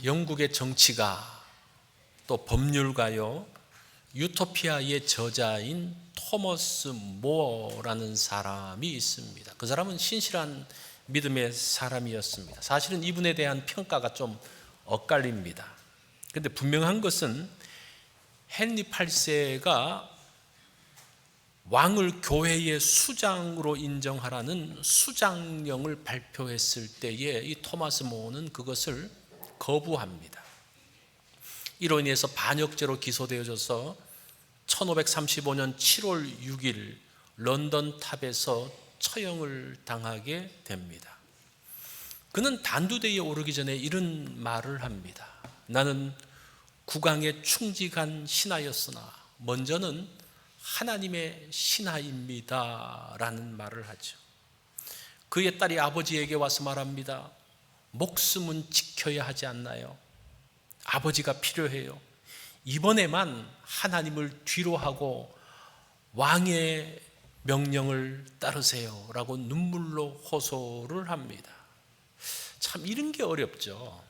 영국의 정치가 또 법률가요, 유토피아의 저자인 토머스 모어라는 사람이 있습니다. 그 사람은 신실한 믿음의 사람이었습니다. 사실은 이분에 대한 평가가 좀 엇갈립니다. 그런데 분명한 것은 헨리 8세가 왕을 교회의 수장으로 인정하라는 수장령을 발표했을 때에 이 토마스 모어는 그것을 거부합니다. 이로 인해서 반역죄로 기소되어져서 1535년 7월 6일 런던 탑에서 처형을 당하게 됩니다. 그는 단두대에 오르기 전에 이런 말을 합니다. 나는 국왕에 충직한 신하였으나 먼저는 하나님의 신하입니다 라는 말을 하죠. 그의 딸이 아버지에게 와서 말합니다. 목숨은 지켜야 하지 않나요? 아버지가 필요해요. 이번에만 하나님을 뒤로 하고 왕의 명령을 따르세요 라고 눈물로 호소를 합니다. 참 이런 게 어렵죠.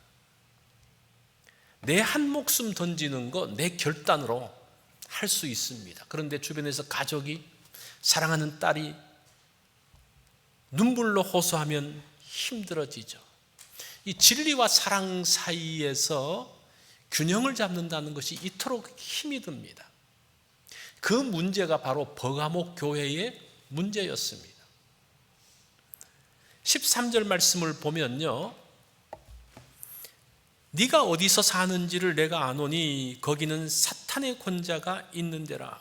내 한 목숨 던지는 거 내 결단으로 할 수 있습니다. 그런데 주변에서 가족이, 사랑하는 딸이 눈물로 호소하면 힘들어지죠. 이 진리와 사랑 사이에서 균형을 잡는다는 것이 이토록 힘이 듭니다. 그 문제가 바로 버가모 교회의 문제였습니다. 13절 말씀을 보면요, 네가 어디서 사는지를 내가 아노니 거기는 사탄의 권자가 있는 데라.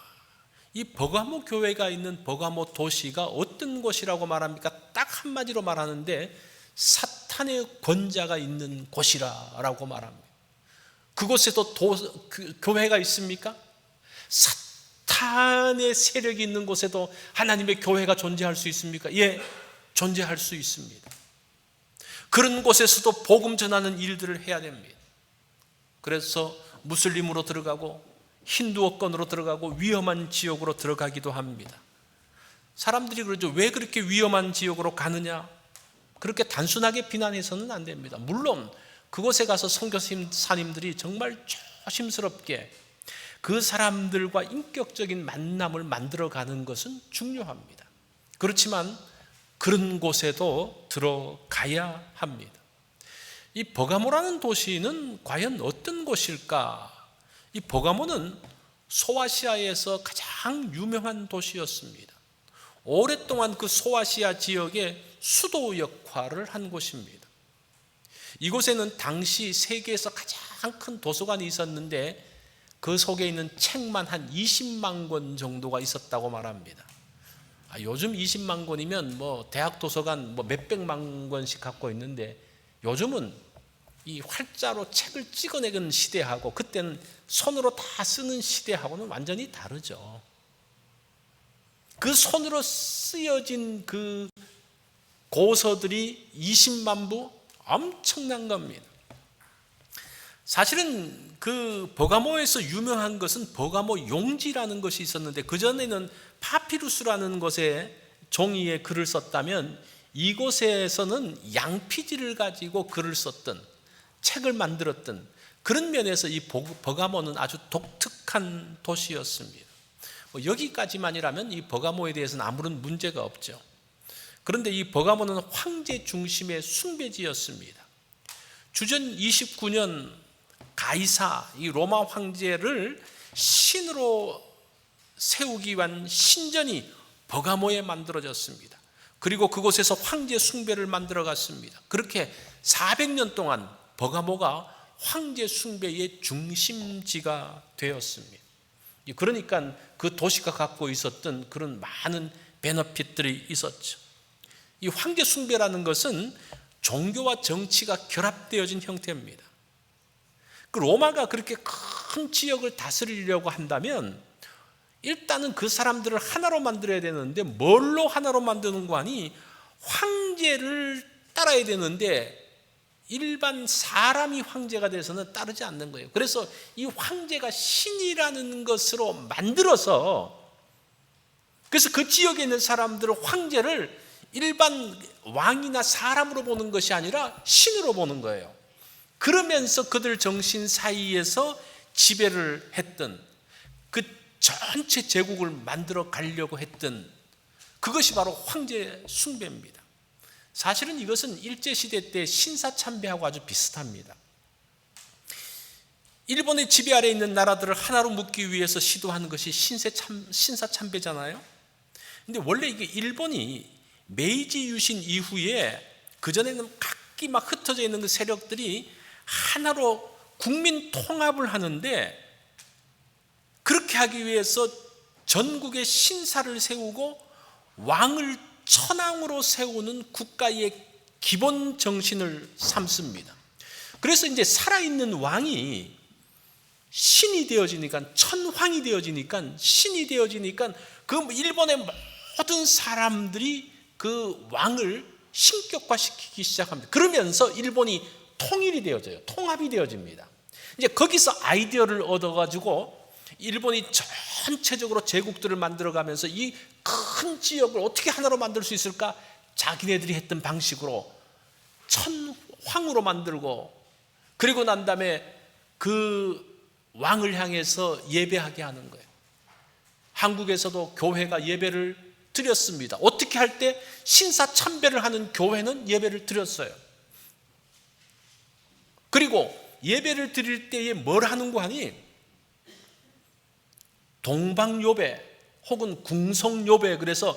이 버가모 교회가 있는 버가모 도시가 어떤 곳이라고 말합니까? 딱 한마디로 말하는데 사탄의 권자가 있는 곳이라고 말합니다. 그곳에도 교회가 있습니까? 사탄의 세력이 있는 곳에도 하나님의 교회가 존재할 수 있습니까? 예, 존재할 수 있습니다. 그런 곳에서도 복음 전하는 일들을 해야 됩니다. 그래서 무슬림으로 들어가고 힌두어권으로 들어가고 위험한 지역으로 들어가기도 합니다. 사람들이 그러죠. 왜 그렇게 위험한 지역으로 가느냐? 그렇게 단순하게 비난해서는 안 됩니다. 물론 그곳에 가서 선교사님들이 정말 조심스럽게 그 사람들과 인격적인 만남을 만들어가는 것은 중요합니다. 그렇지만 그런 곳에도 들어가야 합니다. 이 버가모라는 도시는 과연 어떤 곳일까? 이 버가모는 소아시아에서 가장 유명한 도시였습니다. 오랫동안 그 소아시아 지역의 수도 역할을 한 곳입니다. 이곳에는 당시 세계에서 가장 큰 도서관이 있었는데 그 속에 있는 책만 한 20만 권 정도가 있었다고 말합니다. 요즘 20만 권이면 대학 도서관 몇백만 권씩 갖고 있는데 요즘은 이 활자로 책을 찍어내는 시대하고 그때는 손으로 다 쓰는 시대하고는 완전히 다르죠. 그 손으로 쓰여진 그 고서들이 20만 부, 엄청난 겁니다. 사실은 그 버가모에서 유명한 것은 버가모 용지라는 것이 있었는데 그전에는 파피루스라는 곳에 종이에 글을 썼다면 이곳에서는 양피지를 가지고 글을 썼던, 책을 만들었던 그런 면에서 이 버가모는 아주 독특한 도시였습니다. 여기까지만이라면 이 버가모에 대해서는 아무런 문제가 없죠. 그런데 이 버가모는 황제 중심의 숭배지였습니다. 주전 29년 가이사, 이 로마 황제를 신으로 세우기 위한 신전이 버가모에 만들어졌습니다. 그리고 그곳에서 황제 숭배를 만들어 갔습니다. 그렇게 400년 동안 버가모가 황제 숭배의 중심지가 되었습니다. 그러니까 그 도시가 갖고 있었던 그런 많은 베너핏들이 있었죠. 이 황제 숭배라는 것은 종교와 정치가 결합되어진 형태입니다. 그 로마가 그렇게 큰 지역을 다스리려고 한다면 일단은 그 사람들을 하나로 만들어야 되는데 뭘로 하나로 만드는 거 아니? 황제를 따라야 되는데 일반 사람이 황제가 돼서는 따르지 않는 거예요. 그래서 이 황제가 신이라는 것으로 만들어서, 그래서 그 지역에 있는 사람들은 황제를 일반 왕이나 사람으로 보는 것이 아니라 신으로 보는 거예요. 그러면서 그들 정신 사이에서 지배를 했던, 그 전체 제국을 만들어 가려고 했던 그것이 바로 황제 숭배입니다. 사실은 이것은 일제시대 때 신사참배하고 아주 비슷합니다. 일본의 지배 아래에 있는 나라들을 하나로 묶기 위해서 시도하는 것이 신사참배잖아요. 근데 원래 이게 일본이 메이지 유신 이후에 그전에는 각기 막 흩어져 있는 그 세력들이 하나로 국민 통합을 하는데, 그렇게 하기 위해서 전국에 신사를 세우고 왕을 천황으로 세우는 국가의 기본 정신을 삼습니다. 그래서 이제 살아있는 왕이 신이 되어지니까, 천황이 되어지니까, 신이 되어지니까 그 일본의 모든 사람들이 그 왕을 신격화시키기 시작합니다. 그러면서 일본이 통일이 되어져요. 통합이 되어집니다. 이제 거기서 아이디어를 얻어가지고 일본이 전체적으로 제국들을 만들어가면서 이 큰 지역을 어떻게 하나로 만들 수 있을까? 자기네들이 했던 방식으로 천황으로 만들고, 그리고 난 다음에 그 왕을 향해서 예배하게 하는 거예요. 한국에서도 교회가 예배를 드렸습니다. 어떻게 할 때? 신사참배를 하는 교회는 예배를 드렸어요. 그리고 예배를 드릴 때에 뭘 하는고 하니, 동방요배 혹은 궁성요배, 그래서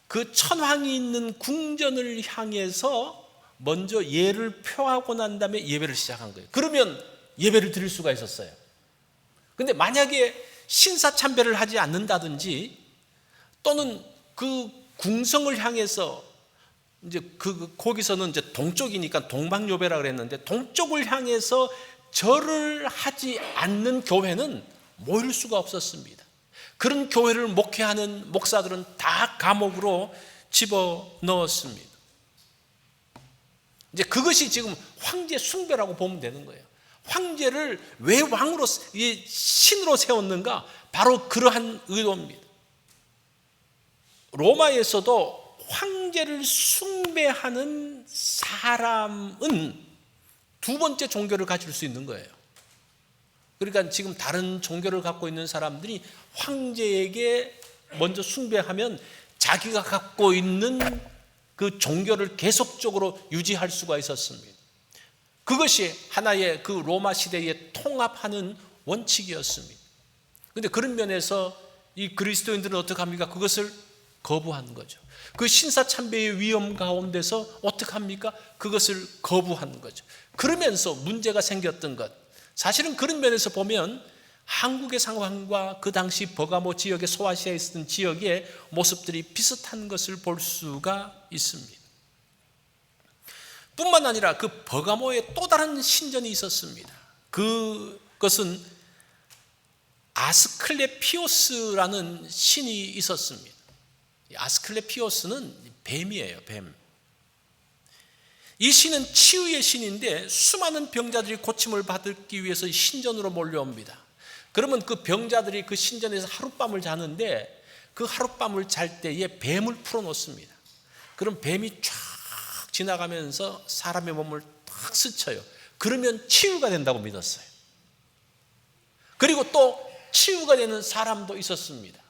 그 천황이 있는 궁전을 향해서 먼저 예를 표하고 난 다음에 예배를 시작한 거예요. 그러면 예배를 드릴 수가 있었어요. 근데 만약에 신사참배를 하지 않는다든지, 또는 그 궁성을 향해서 이제 거기서는 이제 동쪽이니까 동방요배라 그랬는데, 동쪽을 향해서 절을 하지 않는 교회는 모일 수가 없었습니다. 그런 교회를 목회하는 목사들은 다 감옥으로 집어넣었습니다. 이제 그것이 지금 황제 숭배라고 보면 되는 거예요. 황제를 왜 왕으로, 신으로 세웠는가? 바로 그러한 의도입니다. 로마에서도 황제를 숭배하는 사람은 두 번째 종교를 가질 수 있는 거예요. 그러니까 지금 다른 종교를 갖고 있는 사람들이 황제에게 먼저 숭배하면 자기가 갖고 있는 그 종교를 계속적으로 유지할 수가 있었습니다. 그것이 하나의 그 로마 시대에 통합하는 원칙이었습니다. 그런데 그런 면에서 이 그리스도인들은 어떻게 합니까? 그것을 거부하는 거죠. 그 신사참배의 위험 가운데서 어떻게 합니까? 그것을 거부하는 거죠. 그러면서 문제가 생겼던 것, 사실은 그런 면에서 보면 한국의 상황과 그 당시 버가모 지역의 소아시아에 있었던 지역의 모습들이 비슷한 것을 볼 수가 있습니다. 뿐만 아니라 그 버가모에 또 다른 신전이 있었습니다. 그것은 아스클레피오스라는 신이 있었습니다. 아스클레피오스는 뱀이에요, 뱀. 이 신은 치유의 신인데 수많은 병자들이 고침을 받기 위해서 신전으로 몰려옵니다. 그러면 그 병자들이 그 신전에서 하룻밤을 자는데, 그 하룻밤을 잘 때에 뱀을 풀어놓습니다. 그럼 뱀이 쫙 지나가면서 사람의 몸을 탁 스쳐요. 그러면 치유가 된다고 믿었어요. 그리고 또 치유가 되는 사람도 있었습니다.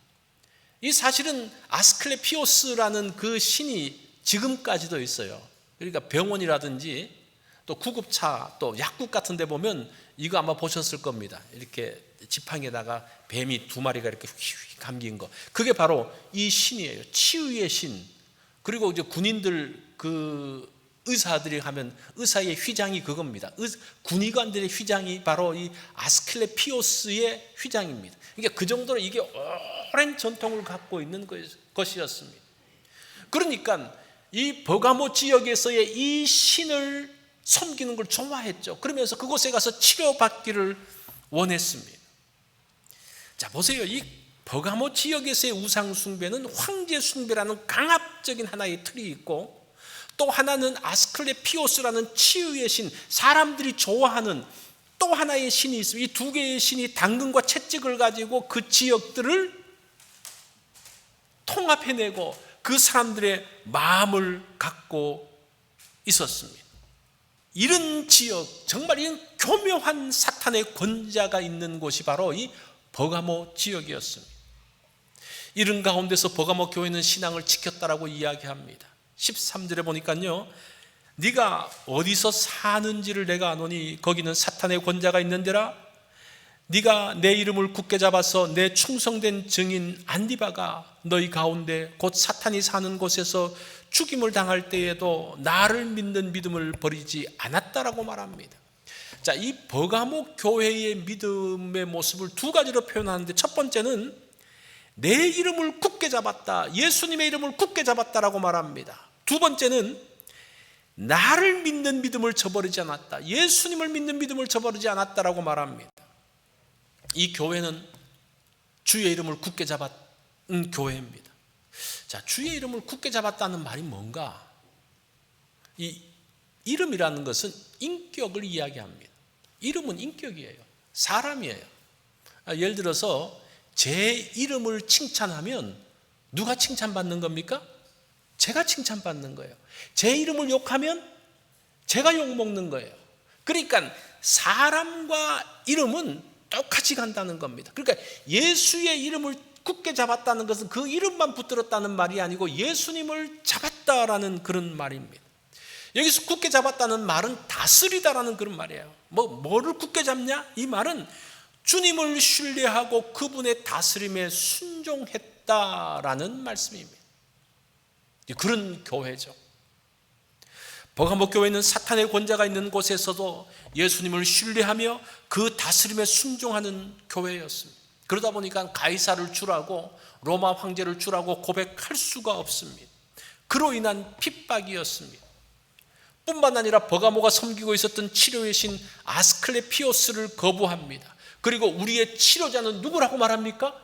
이 사실은 아스클레피오스라는 그 신이 지금까지도 있어요. 그러니까 병원이라든지 또 구급차, 또 약국 같은 데 보면 이거 아마 보셨을 겁니다. 이렇게 지팡이에다가 뱀이 두 마리가 이렇게 휙 감긴 거. 그게 바로 이 신이에요. 치유의 신. 그리고 이제 군인들, 그 의사들이 하면 의사의 휘장이 그겁니다. 군의관들의 휘장이 바로 이 아스클레피오스의 휘장입니다. 그러니까 그 정도로 이게 오랜 전통을 갖고 있는 것이었습니다. 그러니까 이 버가모 지역에서의 이 신을 섬기는 걸 좋아했죠. 그러면서 그곳에 가서 치료받기를 원했습니다. 자, 보세요. 이 버가모 지역에서의 우상 숭배는 황제 숭배라는 강압적인 하나의 틀이 있고, 또 하나는 아스클레피오스라는 치유의 신, 사람들이 좋아하는 또 하나의 신이 있습니다. 이 두 개의 신이 당근과 채찍을 가지고 그 지역들을 통합해내고 그 사람들의 마음을 갖고 있었습니다. 이런 지역, 정말 이런 교묘한 사탄의 권자가 있는 곳이 바로 이 버가모 지역이었습니다. 이런 가운데서 버가모 교회는 신앙을 지켰다라고 이야기합니다. 13절에 보니까요, 네가 어디서 사는지를 내가 아노니 거기는 사탄의 권자가 있는데라. 네가 내 이름을 굳게 잡아서 내 충성된 증인 안디바가 너희 가운데 곧 사탄이 사는 곳에서 죽임을 당할 때에도 나를 믿는 믿음을 버리지 않았다라고 말합니다. 자, 이 버가모 교회의 믿음의 모습을 두 가지로 표현하는데, 첫 번째는 내 이름을 굳게 잡았다, 예수님의 이름을 굳게 잡았다라고 말합니다. 두 번째는 나를 믿는 믿음을 저버리지 않았다, 예수님을 믿는 믿음을 저버리지 않았다라고 말합니다. 이 교회는 주의 이름을 굳게 잡은 교회입니다. 자, 주의 이름을 굳게 잡았다는 말이 뭔가? 이 이름이라는 것은 인격을 이야기합니다. 이름은 인격이에요. 사람이에요. 예를 들어서 제 이름을 칭찬하면 누가 칭찬받는 겁니까? 제가 칭찬받는 거예요. 제 이름을 욕하면 제가 욕먹는 거예요. 그러니까 사람과 이름은 똑같이 간다는 겁니다. 그러니까 예수의 이름을 굳게 잡았다는 것은 그 이름만 붙들었다는 말이 아니고 예수님을 잡았다라는 그런 말입니다. 여기서 굳게 잡았다는 말은 다스리다라는 그런 말이에요. 뭐를 굳게 잡냐? 이 말은 주님을 신뢰하고 그분의 다스림에 순종했다라는 말씀입니다. 그런 교회죠. 버가모 교회는 사탄의 권자가 있는 곳에서도 예수님을 신뢰하며 그 다스림에 순종하는 교회였습니다. 그러다 보니까 가이사를 주라고, 로마 황제를 주라고 고백할 수가 없습니다. 그로 인한 핍박이었습니다. 뿐만 아니라 버가모가 섬기고 있었던 치료의 신 아스클레피오스를 거부합니다. 그리고 우리의 치료자는 누구라고 말합니까?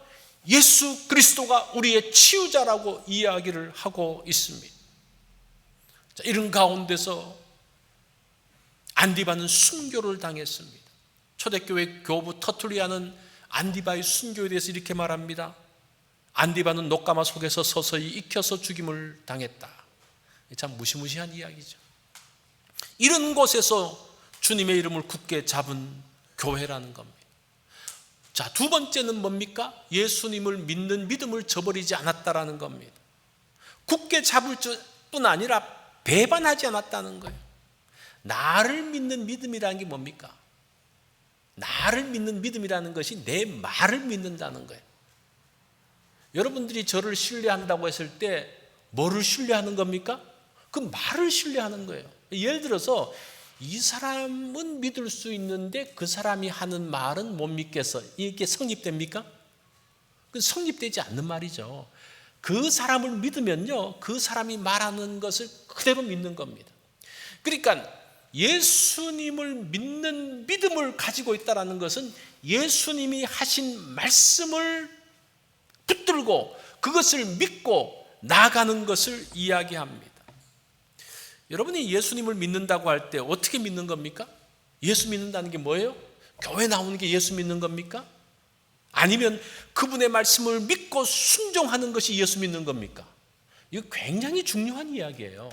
예수 그리스도가 우리의 치유자라고 이야기를 하고 있습니다. 자, 이런 가운데서 안디바는 순교를 당했습니다. 초대교회 교부 터툴리아는 안디바의 순교에 대해서 이렇게 말합니다. 안디바는 녹가마 속에서 서서히 익혀서 죽임을 당했다. 참 무시무시한 이야기죠. 이런 곳에서 주님의 이름을 굳게 잡은 교회라는 겁니다. 자, 두 번째는 뭡니까? 예수님을 믿는 믿음을 저버리지 않았다라는 겁니다. 굳게 잡을 뿐 아니라 배반하지 않았다는 거예요. 나를 믿는 믿음이라는 게 뭡니까? 나를 믿는 믿음이라는 것이 내 말을 믿는다는 거예요. 여러분들이 저를 신뢰한다고 했을 때 뭐를 신뢰하는 겁니까? 그 말을 신뢰하는 거예요. 예를 들어서 이 사람은 믿을 수 있는데 그 사람이 하는 말은 못 믿겠어. 이게 성립됩니까? 그 성립되지 않는 말이죠. 그 사람을 믿으면요, 그 사람이 말하는 것을 그대로 믿는 겁니다. 그러니까 예수님을 믿는 믿음을 가지고 있다는 것은 예수님이 하신 말씀을 붙들고 그것을 믿고 나아가는 것을 이야기합니다. 여러분이 예수님을 믿는다고 할 때 어떻게 믿는 겁니까? 예수 믿는다는 게 뭐예요? 교회 나오는 게 예수 믿는 겁니까? 아니면 그분의 말씀을 믿고 순종하는 것이 예수 믿는 겁니까? 이거 굉장히 중요한 이야기예요.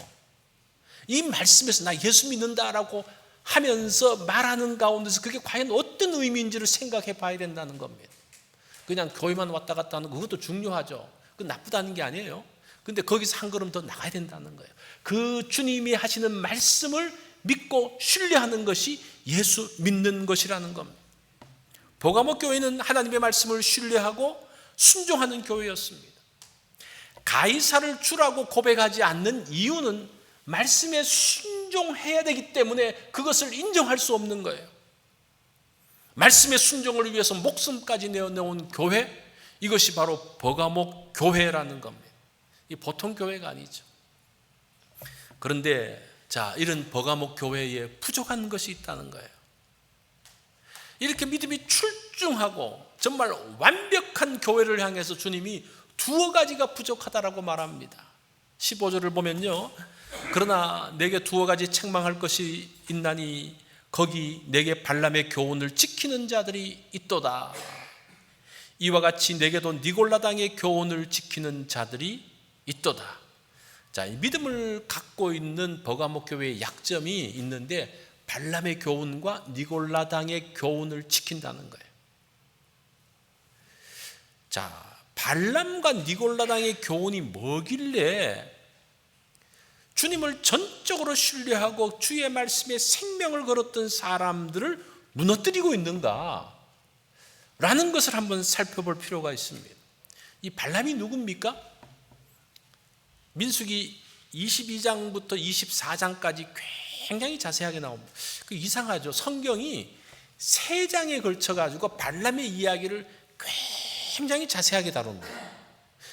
이 말씀에서 나 예수 믿는다라고 하면서 말하는 가운데서 그게 과연 어떤 의미인지를 생각해 봐야 된다는 겁니다. 그냥 교회만 왔다 갔다 하는 거, 그것도 중요하죠. 그건 나쁘다는 게 아니에요. 근데 거기서 한 걸음 더 나가야 된다는 거예요. 그 주님이 하시는 말씀을 믿고 신뢰하는 것이 예수 믿는 것이라는 겁니다. 버가모 교회는 하나님의 말씀을 신뢰하고 순종하는 교회였습니다. 가이사를 주라고 고백하지 않는 이유는 말씀에 순종해야 되기 때문에 그것을 인정할 수 없는 거예요. 말씀의 순종을 위해서 목숨까지 내어놓은 교회, 이것이 바로 버가모 교회라는 겁니다. 이 보통 교회가 아니죠. 그런데 자, 이런 버가모 교회에 부족한 것이 있다는 거예요. 이렇게 믿음이 출중하고 정말 완벽한 교회를 향해서 주님이 두어 가지가 부족하다라고 말합니다. 15절을 보면요, 그러나 내게 두어 가지 책망할 것이 있나니 거기 내게 발람의 교훈을 지키는 자들이 있도다. 이와 같이 내게도 니골라당의 교훈을 지키는 자들이 있도다. 자, 이 믿음을 갖고 있는 버가모 교회의 약점이 있는데 발람의 교훈과 니골라당의 교훈을 지킨다는 거예요. 자, 발람과 니골라당의 교훈이 뭐길래 주님을 전적으로 신뢰하고 주의 말씀에 생명을 걸었던 사람들을 무너뜨리고 있는가? 라는 것을 한번 살펴볼 필요가 있습니다. 이 발람이 누굽니까? 민수기 22장부터 24장까지 굉장히 자세하게 나옵니다. 이상하죠. 성경이 3장에 걸쳐가지고 발람의 이야기를 굉장히 자세하게 다룹니다.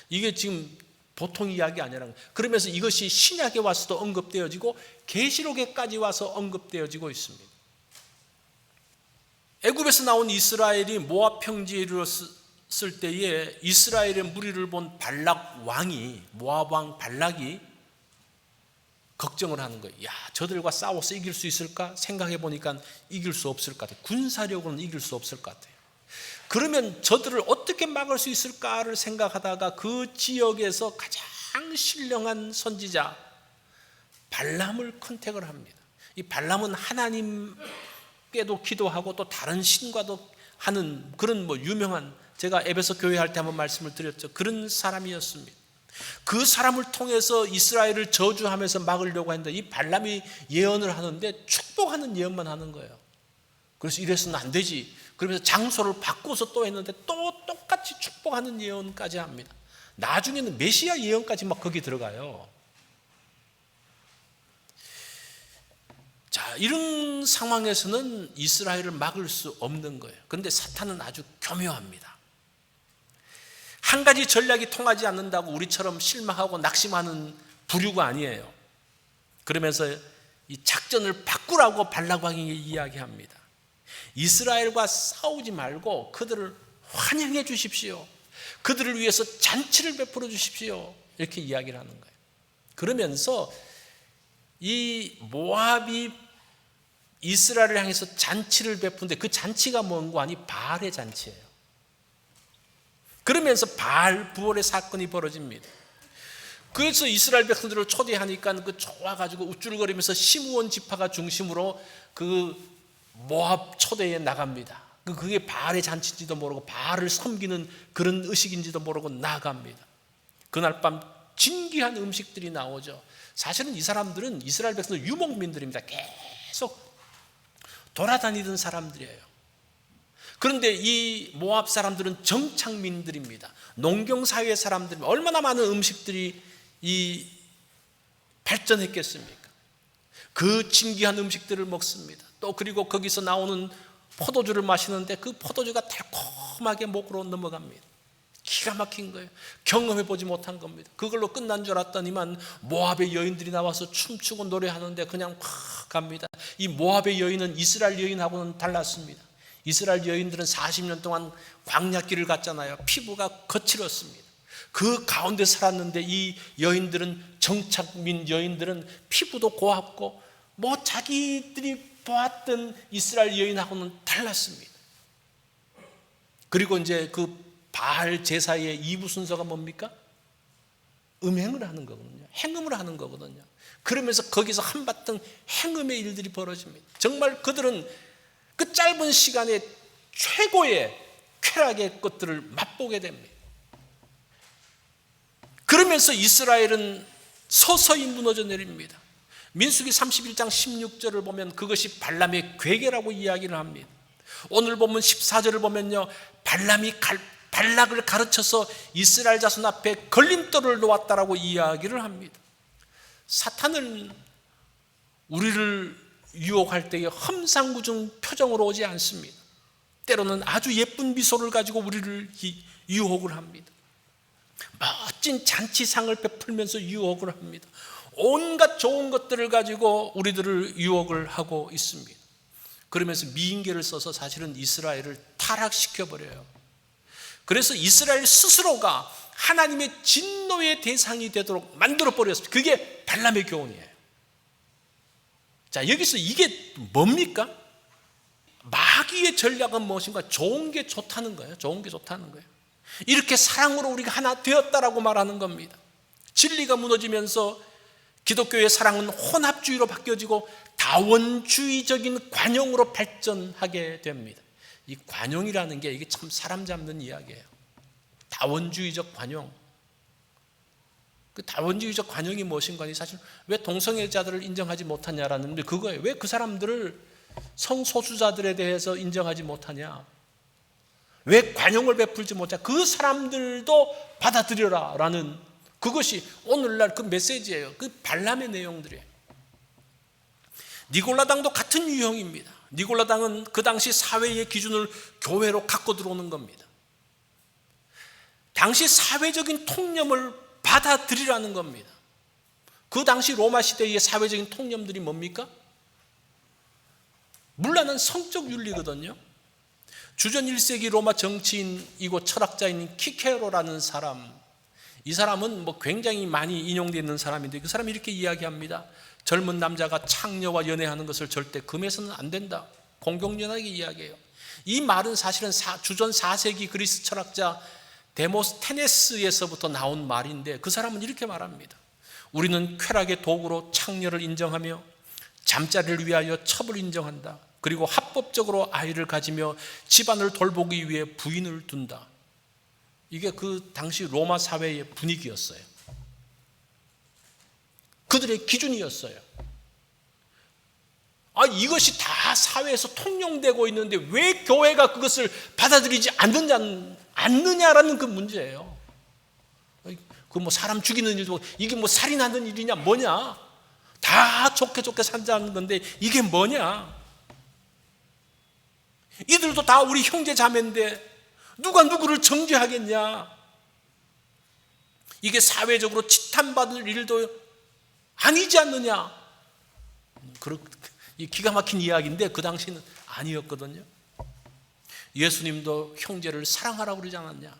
이게 지금 보통 이야기 아니라, 그러면서 이것이 신약에 와서도 언급되어지고 계시록에까지 와서 언급되어지고 있습니다. 애굽에서 나온 이스라엘이 모압 평지에 이르렀을 때에 이스라엘의 무리를 본 발락 왕이, 모압 왕 발락이 걱정을 하는 거예요. 야, 저들과 싸워서 이길 수 있을까? 생각해 보니까 이길 수 없을 것 같아요. 군사력으로는 이길 수 없을 것 같아요. 그러면 저들을 어떻게 막을 수 있을까를 생각하다가 그 지역에서 가장 신령한 선지자 발람을 컨택을 합니다. 이 발람은 하나님께도 기도하고 또 다른 신과도 하는 그런 유명한, 제가 에베소 교회 할 때 한번 말씀을 드렸죠. 그런 사람이었습니다. 그 사람을 통해서 이스라엘을 저주하면서 막으려고 했는데 이 발람이 예언을 하는데 축복하는 예언만 하는 거예요. 그래서 이래서는 안 되지. 그러면서 장소를 바꿔서 또 했는데 또 똑같이 축복하는 예언까지 합니다. 나중에는 메시아 예언까지 막 거기 들어가요. 자, 이런 상황에서는 이스라엘을 막을 수 없는 거예요. 그런데 사탄은 아주 교묘합니다. 한 가지 전략이 통하지 않는다고 우리처럼 실망하고 낙심하는 부류가 아니에요. 그러면서 이 작전을 바꾸라고 발락왕에게 이야기합니다. 이스라엘과 싸우지 말고 그들을 환영해 주십시오. 그들을 위해서 잔치를 베풀어 주십시오. 이렇게 이야기를 하는 거예요. 그러면서 이 모압이 이스라엘을 향해서 잔치를 베푸는데 그 잔치가 뭔고 하니 바알의 잔치예요. 그러면서 바알 부활의 사건이 벌어집니다. 그래서 이스라엘 백성들을 초대하니까 그 좋아가지고 우쭐거리면서 시므온 지파가 중심으로 그 모압 초대에 나갑니다. 그게 바알의 잔치인지도 모르고 바알을 섬기는 그런 의식인지도 모르고 나갑니다. 그날 밤 진귀한 음식들이 나오죠. 사실은 이 사람들은 이스라엘 백성들 유목민들입니다. 계속 돌아다니던 사람들이에요. 그런데 이 모압 사람들은 정착민들입니다. 농경사회 사람들입니다. 얼마나 많은 음식들이 발전했겠습니까? 그 진귀한 음식들을 먹습니다. 또 그리고 거기서 나오는 포도주를 마시는데 그 포도주가 달콤하게 목으로 넘어갑니다. 기가 막힌 거예요. 경험해 보지 못한 겁니다. 그걸로 끝난 줄 알았더니만 모압의 여인들이 나와서 춤추고 노래하는데 그냥 확 갑니다. 이 모압의 여인은 이스라엘 여인하고는 달랐습니다. 이스라엘 여인들은 40년 동안 광야길을 갔잖아요. 피부가 거칠었습니다. 그 가운데 살았는데 이 여인들은, 정착민 여인들은 피부도 고왔고 자기들이 보았던 이스라엘 여인하고는 달랐습니다. 그리고 이제 그 바알 제사의 2부 순서가 뭡니까? 음행을 하는 거거든요. 행음을 하는 거거든요. 그러면서 거기서 한바탕 행음의 일들이 벌어집니다. 정말 그들은 그 짧은 시간에 최고의 쾌락의 것들을 맛보게 됩니다. 그러면서 이스라엘은 서서히 무너져 내립니다. 민수기 31장 16절을 보면 그것이 발람의 괴계라고 이야기를 합니다. 오늘 보면 14절을 보면요, 발람이 발락을 가르쳐서 이스라엘 자손 앞에 걸림돌을 놓았다라고 이야기를 합니다. 사탄은 우리를 유혹할 때에 험상궂은 표정으로 오지 않습니다. 때로는 아주 예쁜 미소를 가지고 우리를 유혹을 합니다. 멋진 잔치상을 베풀면서 유혹을 합니다. 온갖 좋은 것들을 가지고 우리들을 유혹을 하고 있습니다. 그러면서 미인계를 써서 사실은 이스라엘을 타락시켜버려요. 그래서 이스라엘 스스로가 하나님의 진노의 대상이 되도록 만들어버렸습니다. 그게 발람의 교훈이에요. 자, 여기서 이게 뭡니까? 마귀의 전략은 무엇인가? 좋은 게 좋다는 거예요. 좋은 게 좋다는 거예요. 이렇게 사랑으로 우리가 하나 되었다라고 말하는 겁니다. 진리가 무너지면서 기독교의 사랑은 혼합주의로 바뀌어지고 다원주의적인 관용으로 발전하게 됩니다. 이 관용이라는 게 이게 참 사람 잡는 이야기예요. 다원주의적 관용. 그 다원주의적 관용이 무엇인가? 사실 왜 동성애자들을 인정하지 못하냐라는 게 그거예요. 왜 그 사람들을 성소수자들에 대해서 인정하지 못하냐? 왜 관용을 베풀지 못하냐? 그 사람들도 받아들여라라는 그것이 오늘날 그 메시지예요. 그 발람의 내용들이에요. 니골라당도 같은 유형입니다. 니골라당은 그 당시 사회의 기준을 교회로 갖고 들어오는 겁니다. 당시 사회적인 통념을 받아들이라는 겁니다. 그 당시 로마 시대의 사회적인 통념들이 뭡니까? 물론은 성적 윤리거든요. 주전 1세기 로마 정치인이고 철학자인 키케로라는 사람, 이 사람은 굉장히 많이 인용되어 있는 사람인데 그 사람이 이렇게 이야기합니다. 젊은 남자가 창녀와 연애하는 것을 절대 금해서는 안 된다. 공공연하게 이야기해요. 이 말은 사실은 주전 4세기 그리스 철학자 데모스테네스에서부터 나온 말인데 그 사람은 이렇게 말합니다. 우리는 쾌락의 도구로 창녀를 인정하며 잠자리를 위하여 첩을 인정한다. 그리고 합법적으로 아이를 가지며 집안을 돌보기 위해 부인을 둔다. 이게 그 당시 로마 사회의 분위기였어요. 그들의 기준이었어요. 이것이 다 사회에서 통용되고 있는데 왜 교회가 그것을 받아들이지 않느냐라는 그 문제예요. 그 사람 죽이는 일도 이게 살인하는 일이냐 뭐냐? 다 좋게 산다는 건데 이게 뭐냐? 이들도 다 우리 형제 자매인데 누가 누구를 정죄하겠냐? 이게 사회적으로 지탄받을 일도 아니지 않느냐? 이 기가 막힌 이야기인데 그 당시는 아니었거든요. 예수님도 형제를 사랑하라고 그러지 않았냐?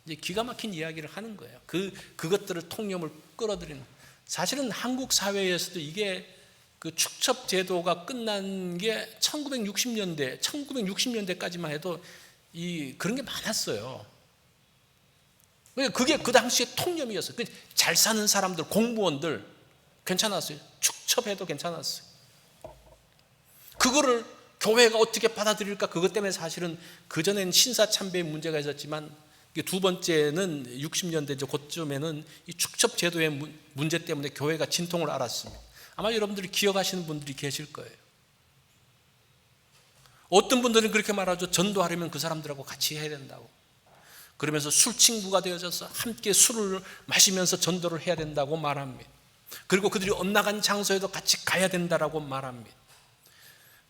이제 기가 막힌 이야기를 하는 거예요. 그것들을 통념을 끌어들이는. 사실은 한국 사회에서도 이게 그 축첩 제도가 끝난 게 1960년대까지만 해도 그런 게 많았어요. 그게 그 당시에 통념이었어요. 잘 사는 사람들, 공무원들 괜찮았어요. 축첩해도 괜찮았어요. 그거를 교회가 어떻게 받아들일까? 그것 때문에 사실은 그전엔 신사참배의 문제가 있었지만 두 번째는 60년대 그쯤에는 이 축첩 제도의 문제 때문에 교회가 진통을 앓았습니다. 아마 여러분들이 기억하시는 분들이 계실 거예요. 어떤 분들은 그렇게 말하죠. 전도하려면 그 사람들하고 같이 해야 된다고. 그러면서 술 친구가 되어져서 함께 술을 마시면서 전도를 해야 된다고 말합니다. 그리고 그들이 엇나간 장소에도 같이 가야 된다라고 말합니다.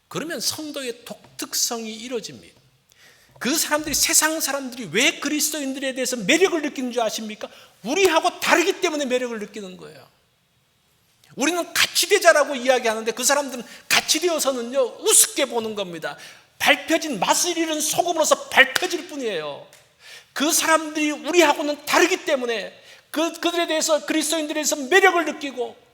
그러면 성도의 독특성이 이루어집니다. 그 사람들이, 세상 사람들이 왜 그리스도인들에 대해서 매력을 느끼는 줄 아십니까? 우리하고 다르기 때문에 매력을 느끼는 거예요. 우리는 같이 되자라고 이야기하는데 그 사람들은 같이 되어서는요 우습게 보는 겁니다. 밟혀진 맛을 잃은 소금으로서 밟혀질 뿐이에요. 그 사람들이 우리하고는 다르기 때문에 그들에 대해서, 그리스도인들에 대해서 매력을 느끼고,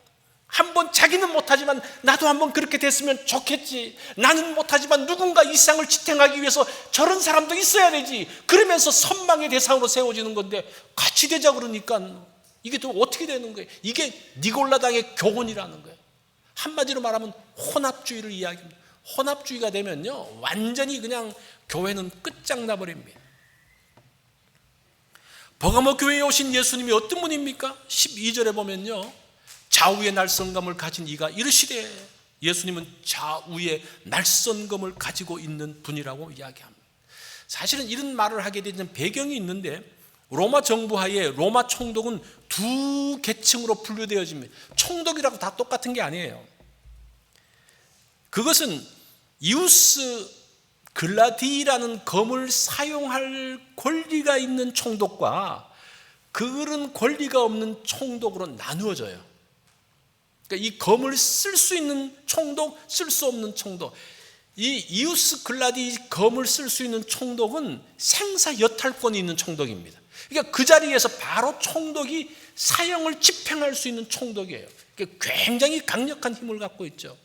한번 자기는 못하지만 나도 한번 그렇게 됐으면 좋겠지, 나는 못하지만 누군가 이 세상을 지탱하기 위해서 저런 사람도 있어야 되지, 그러면서 선망의 대상으로 세워지는 건데 같이 되자 그러니까 이게 또 어떻게 되는 거예요? 이게 니골라당의 교훈이라는 거예요. 한마디로 말하면 혼합주의를 이야기합니다. 혼합주의가 되면요 완전히 그냥 교회는 끝장나 버립니다. 버가모 교회에 오신 예수님이 어떤 분입니까? 12절에 보면요 좌우의 날선감을 가진 이가 이르시되, 예수님은 좌우의 날선감을 가지고 있는 분이라고 이야기합니다. 사실은 이런 말을 하게 되는 배경이 있는데, 로마 정부 하에 로마 총독은 두 계층으로 분류되어집니다. 총독이라고 다 똑같은 게 아니에요. 그것은 이우스 글라디라는 검을 사용할 권리가 있는 총독과 그런 권리가 없는 총독으로 나누어져요. 그러니까 이 검을 쓸 수 있는 총독, 쓸 수 없는 총독. 이 이우스 글라디 검을 쓸 수 있는 총독은 생사 여탈권이 있는 총독입니다. 그러니까 그 자리에서 바로 총독이 사형을 집행할 수 있는 총독이에요. 그러니까 굉장히 강력한 힘을 갖고 있죠.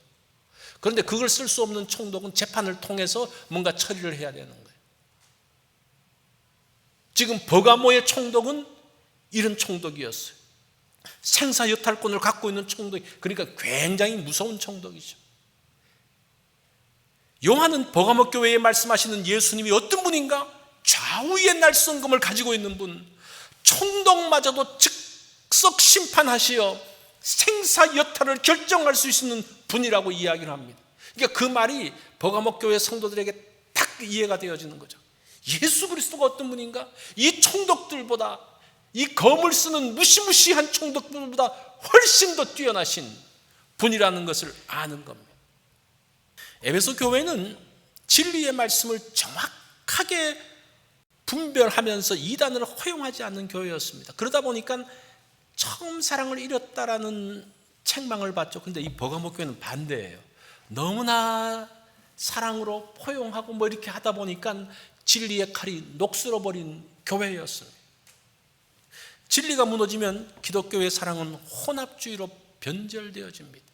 그런데 그걸 쓸 수 없는 총독은 재판을 통해서 뭔가 처리를 해야 되는 거예요. 지금 버가모의 총독은 이런 총독이었어요. 생사 여탈권을 갖고 있는 총독, 그러니까 굉장히 무서운 총독이죠. 요한은 버가모 교회에 말씀하시는 예수님이 어떤 분인가? 좌우의 날성금을 가지고 있는 분, 총독마저도 즉석 심판하시어 생사 여탈을 결정할 수 있는 분이라고 이야기를 합니다. 그러니까 그 말이 버가모 교회 성도들에게 딱 이해가 되어지는 거죠. 예수 그리스도가 어떤 분인가? 이 총독들보다, 이 검을 쓰는 무시무시한 총독들보다 훨씬 더 뛰어나신 분이라는 것을 아는 겁니다. 에베소 교회는 진리의 말씀을 정확하게 분별하면서 이단을 허용하지 않는 교회였습니다. 그러다 보니까 처음 사랑을 잃었다라는 책망을 받죠. 근데 이 버가모 교회는 반대예요. 너무나 사랑으로 포용하고 뭐 이렇게 하다 보니까 진리의 칼이 녹슬어버린 교회였습니다. 진리가 무너지면 기독교의 사랑은 혼합주의로 변절되어집니다.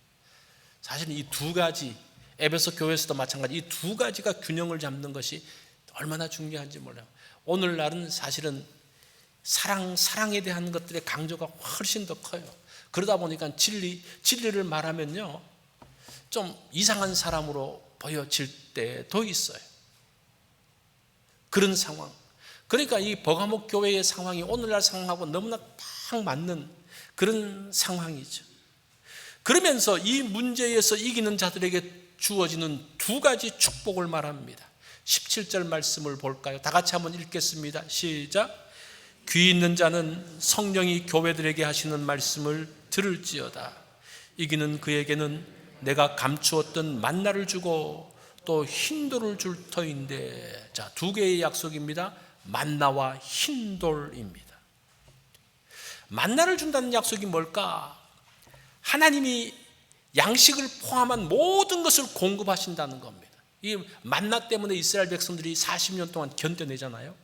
사실 이 두 가지, 에베소 교회에서도 마찬가지, 이 두 가지가 균형을 잡는 것이 얼마나 중요한지 몰라요. 오늘날은 사실은 사랑에 대한 것들의 강조가 훨씬 더 커요. 그러다 보니까 진리를 말하면요, 좀 이상한 사람으로 보여질 때도 있어요. 그런 상황. 그러니까 이 버가모 교회의 상황이 오늘날 상황하고 너무나 딱 맞는 그런 상황이죠. 그러면서 이 문제에서 이기는 자들에게 주어지는 두 가지 축복을 말합니다. 17절 말씀을 볼까요? 다 같이 한번 읽겠습니다. 시작. 귀 있는 자는 성령이 교회들에게 하시는 말씀을 들을지어다. 이기는 그에게는 내가 감추었던 만나를 주고 또 흰돌을 줄 터인데, 자, 두 개의 약속입니다. 만나와 흰돌입니다. 만나를 준다는 약속이 뭘까? 하나님이 양식을 포함한 모든 것을 공급하신다는 겁니다. 이 만나 때문에 이스라엘 백성들이 40년 동안 견뎌내잖아요.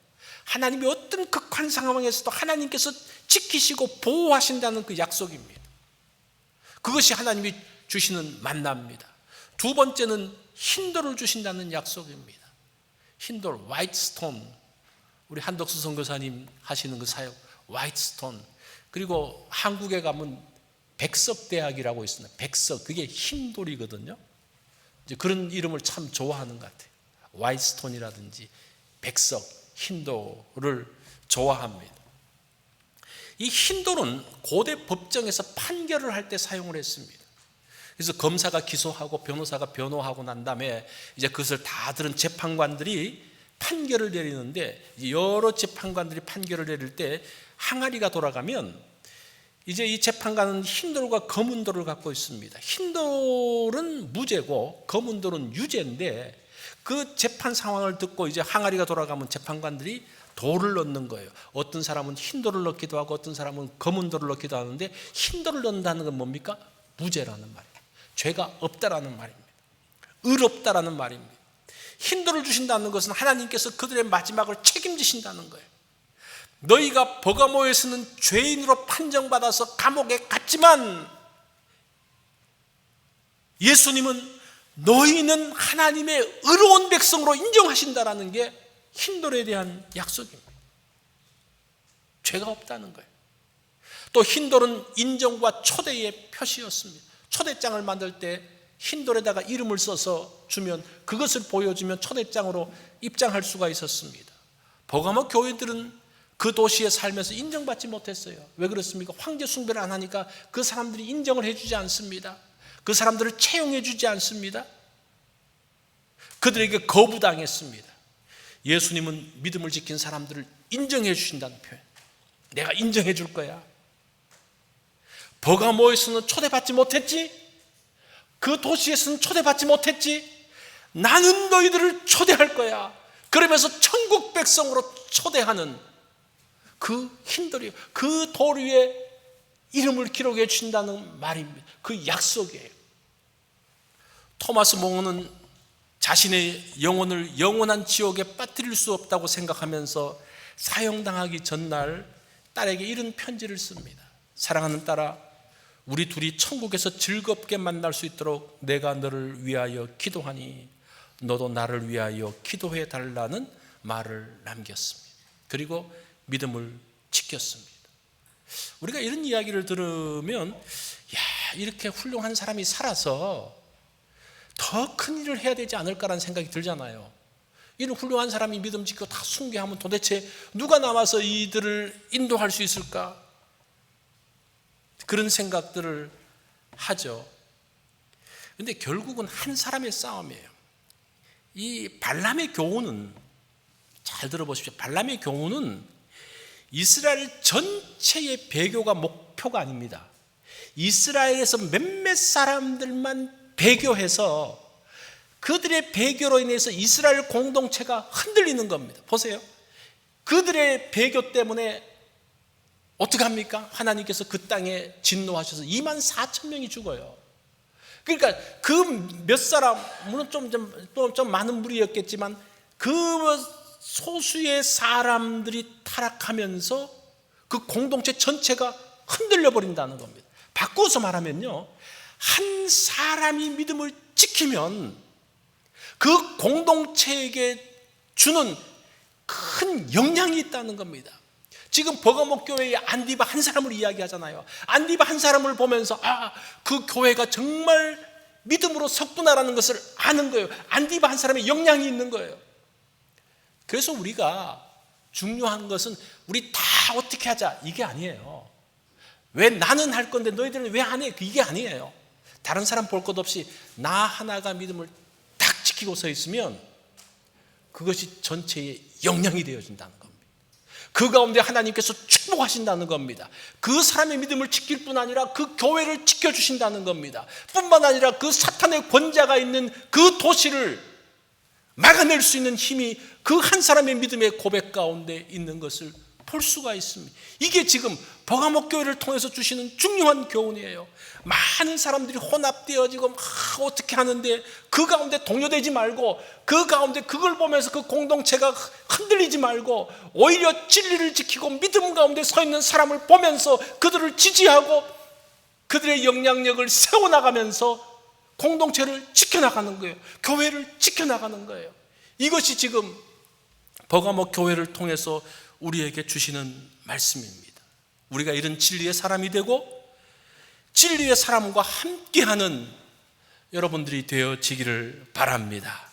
하나님이 어떤 극한 상황에서도 하나님께서 지키시고 보호하신다는 그 약속입니다. 그것이 하나님이 주시는 만나입니다. 두 번째는 흰돌을 주신다는 약속입니다. 흰돌, 화이트 스톤. 우리 한덕수 선교사님 하시는 그 사역, 화이트 스톤. 그리고 한국에 가면 백석대학이라고 있습니다. 백석, 그게 흰돌이거든요. 이제 그런 이름을 참 좋아하는 것 같아요. 화이트 스톤이라든지 백석, 흰돌을 좋아합니다. 이 흰돌은 고대 법정에서 판결을 할 때 사용을 했습니다. 그래서 검사가 기소하고 변호사가 변호하고 난 다음에 이제 그것을 다 들은 재판관들이 판결을 내리는데, 여러 재판관들이 판결을 내릴 때 항아리가 돌아가면 이제 이 재판관은 흰돌과 검은 돌을 갖고 있습니다. 흰돌은 무죄고 검은 돌은 유죄인데, 그 재판 상황을 듣고 이제 항아리가 돌아가면 재판관들이 돌을 넣는 거예요. 어떤 사람은 흰돌을 넣기도 하고 어떤 사람은 검은 돌을 넣기도 하는데, 흰돌을 넣는다는 건 뭡니까? 무죄라는 말이에요. 죄가 없다라는 말입니다. 의롭다라는 말입니다. 흰돌을 주신다는 것은 하나님께서 그들의 마지막을 책임지신다는 거예요. 너희가 버가모에서는 죄인으로 판정받아서 감옥에 갔지만 예수님은 너희는 하나님의 의로운 백성으로 인정하신다라는 게 흰돌에 대한 약속입니다. 죄가 없다는 거예요. 또 흰돌은 인정과 초대의 표시였습니다. 초대장을 만들 때 흰돌에다가 이름을 써서 주면, 그것을 보여주면 초대장으로 입장할 수가 있었습니다. 버가모 교회들은 그 도시에 살면서 인정받지 못했어요. 왜 그렇습니까? 황제 숭배를 안 하니까 그 사람들이 인정을 해주지 않습니다. 그 사람들을 채용해 주지 않습니다. 그들에게 거부당했습니다. 예수님은 믿음을 지킨 사람들을 인정해 주신다는 표현. 내가 인정해 줄 거야. 버가모에서는 초대받지 못했지? 그 도시에서는 초대받지 못했지? 나는 너희들을 초대할 거야. 그러면서 천국 백성으로 초대하는 그 흰돌이, 그 돌 위에 이름을 기록해 주신다는 말입니다. 그 약속이에요. 토마스 몽어는 자신의 영혼을 영원한 지옥에 빠뜨릴 수 없다고 생각하면서 사형당하기 전날 딸에게 이런 편지를 씁니다. 사랑하는 딸아, 우리 둘이 천국에서 즐겁게 만날 수 있도록 내가 너를 위하여 기도하니 너도 나를 위하여 기도해 달라는 말을 남겼습니다. 그리고 믿음을 지켰습니다. 우리가 이런 이야기를 들으면, 야, 이렇게 훌륭한 사람이 살아서 더 큰 일을 해야 되지 않을까라는 생각이 들잖아요. 이런 훌륭한 사람이 믿음 지키고 다 숭배하면 도대체 누가 나와서 이들을 인도할 수 있을까? 그런 생각들을 하죠. 그런데 결국은 한 사람의 싸움이에요. 이 발람의 교훈은, 잘 들어보십시오. 발람의 교훈은 이스라엘 전체의 배교가 목표가 아닙니다. 이스라엘에서 몇몇 사람들만 배교해서 그들의 배교로 인해서 이스라엘 공동체가 흔들리는 겁니다. 보세요. 그들의 배교 때문에 어떻게 합니까? 하나님께서 그 땅에 진노하셔서 2만 4천 명이 죽어요. 그러니까 그 몇 사람, 물론 좀 많은 무리였겠지만 그 소수의 사람들이 타락하면서 그 공동체 전체가 흔들려 버린다는 겁니다. 바꿔서 말하면요, 한 사람이 믿음을 지키면 그 공동체에게 주는 큰 영향이 있다는 겁니다. 지금 버가모 교회의 안디바 한 사람을 이야기하잖아요. 안디바 한 사람을 보면서 그 교회가 정말 믿음으로 섰구나라는 것을 아는 거예요. 안디바 한 사람의 영향이 있는 거예요. 그래서 우리가 중요한 것은 우리 다 어떻게 하자 이게 아니에요. 왜 나는 할 건데 너희들은 왜 안 해? 이게 아니에요. 다른 사람 볼 것 없이 나 하나가 믿음을 딱 지키고 서 있으면 그것이 전체의 영향이 되어진다는 겁니다. 그 가운데 하나님께서 축복하신다는 겁니다. 그 사람의 믿음을 지킬 뿐 아니라 그 교회를 지켜주신다는 겁니다. 뿐만 아니라 그 사탄의 권자가 있는 그 도시를 막아낼 수 있는 힘이 그 한 사람의 믿음의 고백 가운데 있는 것을 볼 수가 있습니다. 이게 지금 버가모 교회를 통해서 주시는 중요한 교훈이에요. 많은 사람들이 혼합되어지고 어떻게 하는데 그 가운데 동요되지 말고, 그 가운데 그걸 보면서 그 공동체가 흔들리지 말고 오히려 진리를 지키고 믿음 가운데 서 있는 사람을 보면서 그들을 지지하고 그들의 영향력을 세워나가면서 공동체를 지켜나가는 거예요. 교회를 지켜나가는 거예요. 이것이 지금 버가모 교회를 통해서 우리에게 주시는 말씀입니다. 우리가 이런 진리의 사람이 되고 진리의 사람과 함께하는 여러분들이 되어지기를 바랍니다.